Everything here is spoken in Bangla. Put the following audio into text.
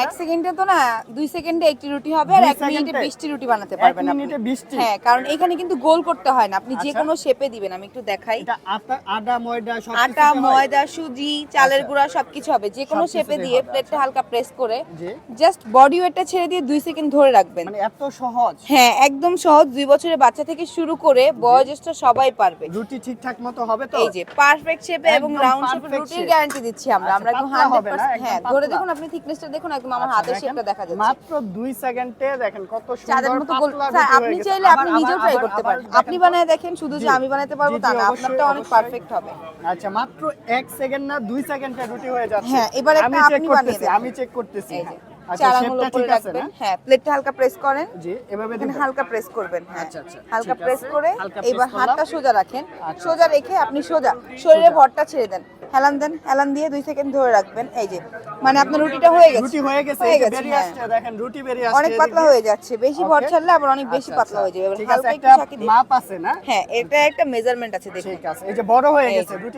1 সেকেন্ডে তো না 2 সেকেন্ডে একটি রুটি হবে আর 1 মিনিটে 20টি রুটি বানাতে পারবেন 1 আপনি। মিনিটে 20টি? হ্যাঁ, কারণ এখানে কিন্তু গোল করতে হয় না, আপনি যে আচ্ছা। কোনো শেপে দিবেন। আমি একটু দেখাই। এটা আটা ময়দা সবকিছু আটা, ময়দা, সুজি, চালের গুঁড়া সবকিছু হবে। যে কোনো শেপে সবকিছুতেই দিয়ে হবে, প্লেটটা আচ্ছা। হালকা প্রেস করে জি। জাস্ট বডি ওয়েটটা ছেড়ে দিয়ে 2 সেকেন্ড ধরে রাখবেন। মানে এত সহজ? হ্যাঁ, একদম সহজ। 2 বছরের বাচ্চা থেকে শুরু করে বয়োজ্যেষ্ঠ সবাই পারবে। রুটি ঠিকঠাক মতো হবে তো? এই যে পারফেক্ট শেপে এবং একদম রাউন্ড শেপে perfect রুটির shape। গ্যারান্টি দিচ্ছি আমরা। আচ্ছা, আমরা একদম পাতলা হবে না, 100%। একদম হ্যাঁ, ধরে পাতলা। দেখুন, আপনি থিকনেসটা দেখুন, একদম আমার আচ্ছা, হাতের দেখেন, শেপটা দেখা যাচ্ছে। মাত্র 2 সেকেন্ডে দেখেন কত চাঁদের সুন্দর মতো গোল। পাতলা স্যার, রুটি হয়ে আপনি গেছে। চাইলে আপনি আবার- নিজেও ট্রাই আবার- করতে আবার পারেন। দেখেন আপনি তো। বানায় দেখেন, শুধু যে জি, আমি বানাতে পারবো জি, তা জি, না, অবশ্যই, আপনারটা অনেক অবশ্যই। পারফেক্ট হবে। আচ্ছা, মাত্র 1 সেকেন্ড না 2 সেকেন্ডে রুটি হয়ে যাচ্ছে। হ্যাঁ, এবার একটা আমি চেক আপনি বানিয়ে করতেছি, দেখেন। আমি চেক করতেছি। এই যে আচ্ছা, 4 আঙ্গুল শেপটা উপরে ঠিক আছে রাখবেন। না? হ্যাঁ, প্লেটটা হালকা প্রেস করেন। জি, এভাবে এখানে দিব। হালকা প্রেস করবেন। হ্যাঁ, আচ্ছা, আচ্ছা, হালকা ঠিক প্রেস আছে। করে হালকা এবার press করলাম। হাতটা সোজা রাখেন। আচ্ছা, সোজা আচ্ছা। রেখে আপনি সোজা শরীরে সোজা। ভরটা ছেড়ে দেন। হেলান দেন, হেলান দিয়ে 2 সেকেন্ড ধরে রাখবেন। এই যে মানে আপনার রুটিটা হয়ে গেছে। রুটি হয়ে গেছে, এই যে বেরিয়ে হ্যাঁ। আসছে, দেখেন রুটি বেরিয়ে আসছে অনেক পাতলা এদিকে। হয়ে যাচ্ছে। বেশি ভর ওকে। ছাড়লে আবার অনেক বেশি আচ্ছা, পাতলা আচ্ছা। হয়ে যাবে। এবার ঠিক আছে, হালকা একটু একটা শাঁকি দিয়ে। মাপ আছে না? হ্যাঁ, এটা একটা মেজারমেন্ট আছে, দেখুন। ঠিক আছে, এই যে বড় হয়ে এই গেছে যে। রুটি।